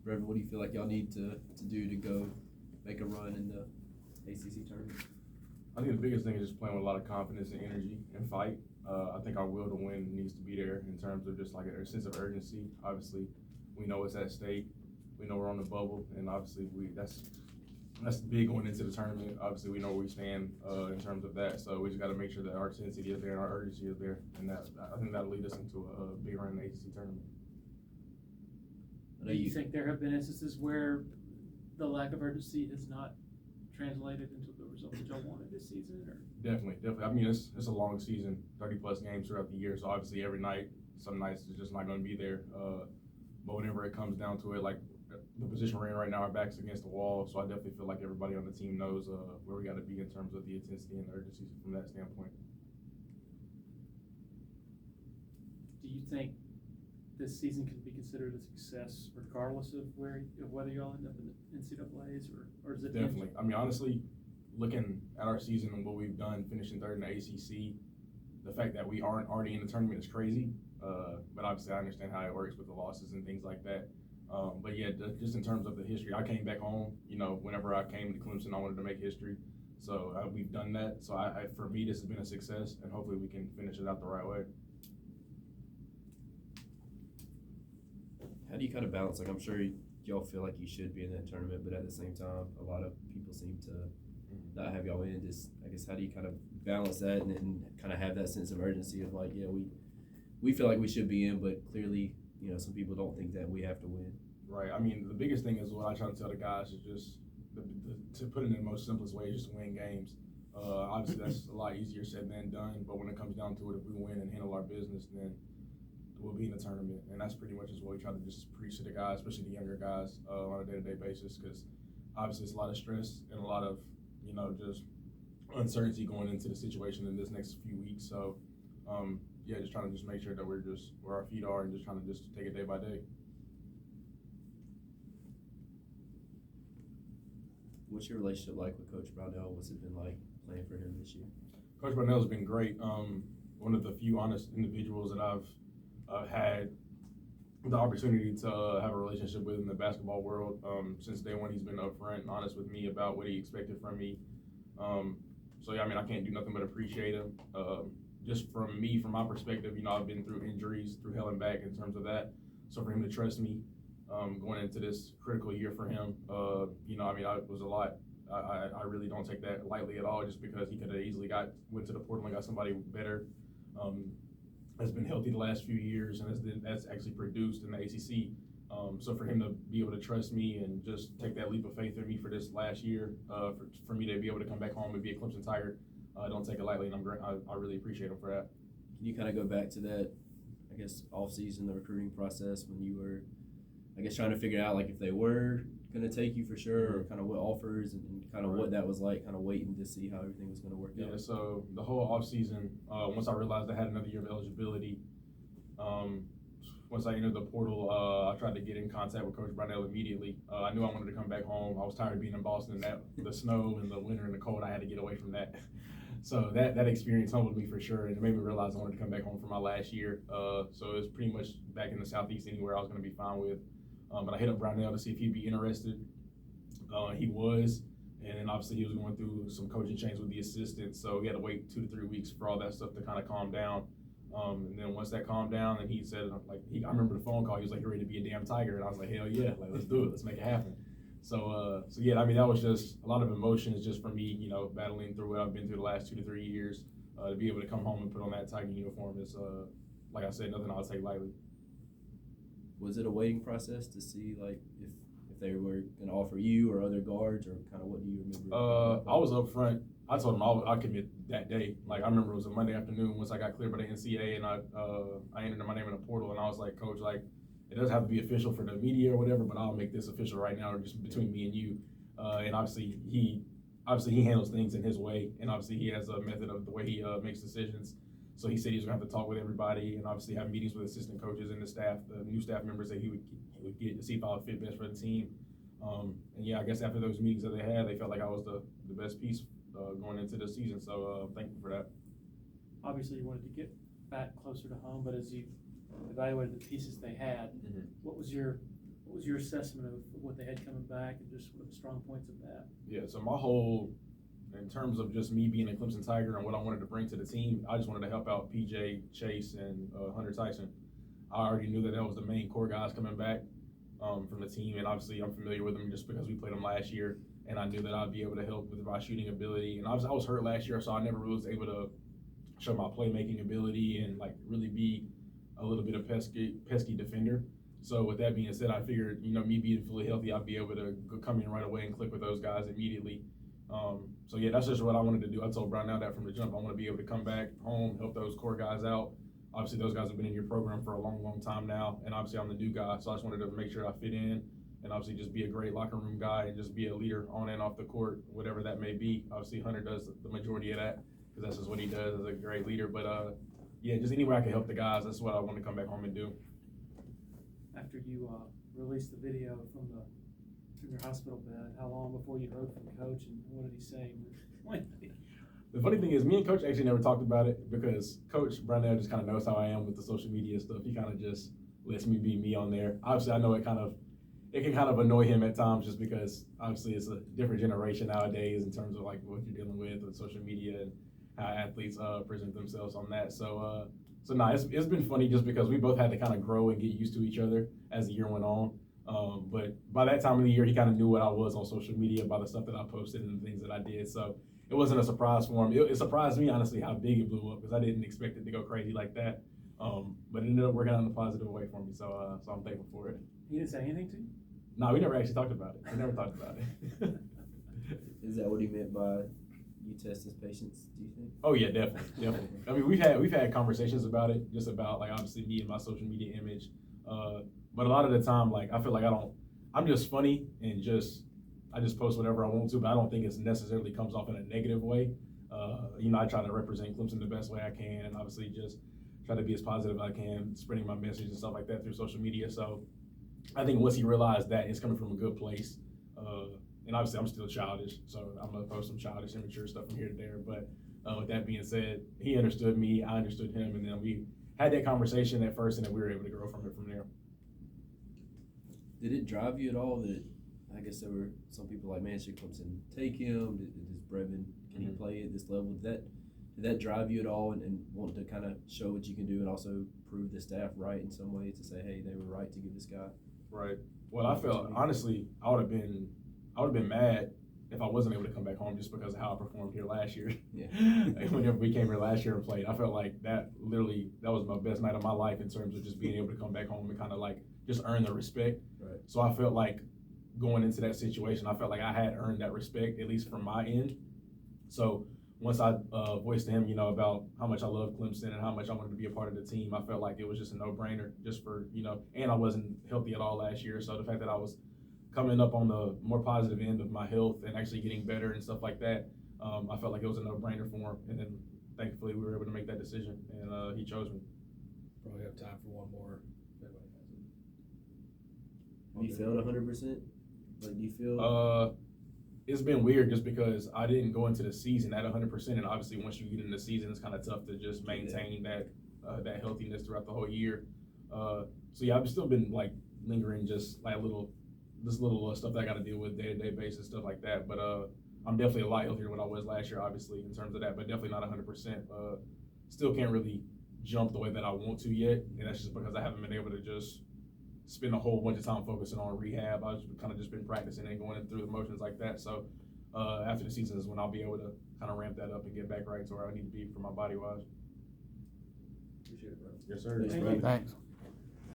Brevin, what do you feel like y'all need to do to go make a run in the ACC tournament? I think the biggest thing is just playing with a lot of confidence and energy and fight. I think our will to win needs to be there in terms of just like a sense of urgency. Obviously, we know it's at stake. We know we're on the bubble, and obviously that's big going into the tournament. Obviously, we know where we stand in terms of that. So we just got to make sure that our intensity is there and our urgency is there, and I think that'll lead us into a big run in the ACC tournament. Do you think there have been instances where the lack of urgency has not translated into the results that y'all wanted this season? Or? Definitely. I mean, it's a long season, 30-plus games throughout the year. So obviously, every night, some nights it's just not going to be there. But whenever it comes down to it, like the position we're in right now, our back's against the wall. So I definitely feel like everybody on the team knows where we got to be in terms of the intensity and the urgency from that standpoint. Do you think this season can be considered a success regardless of whether y'all end up in the NCAAs or is it definitely? I mean, honestly, looking at our season and what we've done, finishing third in the ACC, the fact that we aren't already in the tournament is crazy. But obviously, I understand how it works with the losses and things like that. But yeah, just in terms of the history, I came back home. You know, whenever I came to Clemson, I wanted to make history. So we've done that. So for me, this has been a success, and hopefully we can finish it out the right way. How do you kind of balance? Like, I'm sure y'all feel like you should be in that tournament, but at the same time, a lot of people seem to not have y'all in. Just, I guess, how do you kind of balance that and kind of have that sense of urgency of like, yeah, we feel like we should be in, but clearly, you know, some people don't think that we have to win. Right. I mean, the biggest thing is what I try to tell the guys is just to put it in the most simplest way, just win games. Obviously, that's a lot easier said than done, but when it comes down to it, if we win and handle our business, then we'll be in the tournament. And that's pretty much what we try to just preach to the guys, especially the younger guys, on a day-to-day basis, because obviously it's a lot of stress and a lot of, you know, just uncertainty going into the situation in this next few weeks. So, yeah, just trying to just make sure that we're just where our feet are and just trying to just take it day by day. What's your relationship like with Coach Brownell? What's it been like playing for him this year? Coach Brownell has been great. One of the few honest individuals that I've had the opportunity to have a relationship with in the basketball world. Since day one, he's been upfront and honest with me about what he expected from me. So yeah, I mean, I can't do nothing but appreciate him. Just from my perspective, you know, I've been through injuries, through hell and back in terms of that. So for him to trust me going into this critical year for him, you know, I mean, it was a lot. I really don't take that lightly at all, just because he could have easily went to the portal and got somebody better. Has been healthy the last few years and that's actually produced in the ACC. So for him to be able to trust me and just take that leap of faith in me for this last year, for me to be able to come back home and be a Clemson Tiger, I don't take it lightly, and I really appreciate him for that. Can you kind of go back to that, I guess, off-season, the recruiting process when you were, I guess, trying to figure out like if they were going to take you for sure, or kind of what offers and kind of what that was like, kind of waiting to see how everything was going to work out? Yeah, so the whole off-season, once I realized I had another year of eligibility, once I entered the portal, I tried to get in contact with Coach Brownell immediately. I knew I wanted to come back home. I was tired of being in Boston, the snow and the winter and the cold. I had to get away from that. So that experience humbled me for sure, and it made me realize I wanted to come back home for my last year. So it was pretty much back in the Southeast, anywhere I was going to be fine with. But I hit up Brownell to see if he'd be interested. He was, and then obviously he was going through some coaching change with the assistant, so he had to wait 2 to 3 weeks for all that stuff to kind of calm down. And then once that calmed down, and he said, I remember the phone call. He was like, "You're ready to be a damn Tiger," and I was like, "Hell yeah! Like, let's do it. Let's make it happen." So yeah, I mean, that was just a lot of emotions just for me, you know, battling through what I've been through the last 2 to 3 years. To be able to come home and put on that Tiger uniform is, like I said, nothing I'll take lightly. Was it a waiting process to see like if they were going to offer you or other guards, or kind of what do you remember? I was up front. I told them I'd commit that day. Like, I remember it was a Monday afternoon once I got cleared by the NCAA, and I entered my name in the portal, and I was like, "Coach, like, it doesn't have to be official for the media or whatever, but I'll make this official right now, just between me and you." And obviously he handles things in his way, and obviously he has a method of the way he makes decisions. So he said he was going to have to talk with everybody and obviously have meetings with assistant coaches and the staff, the new staff members that he would get to see if I would fit best for the team. And yeah, I guess after those meetings that they had, they felt like I was the best piece going into the season. So thank you for that. Obviously, you wanted to get back closer to home, but as you evaluated the pieces they had, what was your was your assessment of what they had coming back and just what are the strong points of that? Yeah, so my whole, in terms of just me being a Clemson Tiger and what I wanted to bring to the team, I just wanted to help out PJ, Chase, and Hunter Tyson. I already knew that was the main core guys coming back from the team, and obviously I'm familiar with them just because we played them last year, and I knew that I'd be able to help with my shooting ability. And I was hurt last year, so I never really was able to show my playmaking ability and like really be a little bit of pesky defender. So with that being said, I figured, me being fully healthy, I'd be able to come in right away and click with those guys immediately. So yeah, that's just what I wanted to do. I told Brownell that from the jump. I want to be able to come back home, help those core guys out. Obviously, those guys have been in your program for a long, long time now, and obviously I'm the new guy, so I just wanted to make sure I fit in and obviously just be a great locker room guy and just be a leader on and off the court, whatever that may be. Obviously, Hunter does the majority of that because that's just what he does as a great leader. But yeah, just any way I can help the guys, that's what I want to come back home and do. After you released the video from your hospital bed, how long before you heard from Coach, and what did he say? The funny thing is, me and Coach actually never talked about it because Coach Brownell just kind of knows how I am with the social media stuff. He kind of just lets me be me on there. Obviously, I know it can kind of annoy him at times just because obviously it's a different generation nowadays in terms of like what you're dealing with social media and how athletes present themselves on that. So it's been funny just because we both had to kind of grow and get used to each other as the year went on. But by that time of the year, he kind of knew what I was on social media by the stuff that I posted and the things that I did. So it wasn't a surprise for him. It surprised me, honestly, how big it blew up because I didn't expect it to go crazy like that. But it ended up working out in a positive way for me. So I'm thankful for it. He didn't say anything to you? No, we never actually talked about it. We never talked about it. Is that what he meant by you test his patience, do you think? Oh yeah, definitely. I mean, we've had conversations about it, just about like obviously me and my social media image. But a lot of the time, like I feel like I'm just funny and I just post whatever I want to, but I don't think it necessarily comes off in a negative way. I try to represent Clemson the best way I can, and obviously just try to be as positive as I can, spreading my message and stuff like that through social media. So I think once he realized that it's coming from a good place, and obviously I'm still childish, so I'm gonna post some childish, immature stuff from here to there. But with that being said, he understood me, I understood him, and then we had that conversation at first, and then we were able to grow from it from there. Did it drive you at all that, I guess there were some people like, man, should Clemson take him? Does Brevin, can he play at this level? Did that drive you at all and want to kind of show what you can do and also prove the staff right in some ways to say, hey, they were right to give this guy? Right. Well, I felt, honestly, I would have been mad if I wasn't able to come back home just because of how I performed here last year. Yeah. Whenever we came here last year and played, I felt like that was my best night of my life in terms of just being able to come back home and kind of like just earn the respect. Right. So I felt like going into that situation, I felt like I had earned that respect, at least from my end. So once I voiced to him, about how much I love Clemson and how much I wanted to be a part of the team, I felt like it was just a no-brainer just for, and I wasn't healthy at all last year. So the fact that I was coming up on the more positive end of my health and actually getting better and stuff like that, I felt like it was a no-brainer for him. And then thankfully we were able to make that decision, and he chose me. Probably have time for one more. Have you felt 100%? Like, do you feel? It's been weird just because I didn't go into the season at 100%, and obviously once you get in the season, it's kind of tough to just maintain that healthiness throughout the whole year. So yeah, I've still been like lingering, just like little stuff that I got to deal with day-to-day basis, stuff like that. But I'm definitely a lot healthier than what I was last year, obviously, in terms of that, but definitely not 100%. Still can't really jump the way that I want to yet, and that's just because I haven't been able to just spend a whole bunch of time focusing on rehab. I've kind of just been practicing and going through the motions like that. So after the season is when I'll be able to kind of ramp that up and get back right to where I need to be for my body-wise. Appreciate it, bro. Yes, sir. Thanks, bro. Thanks.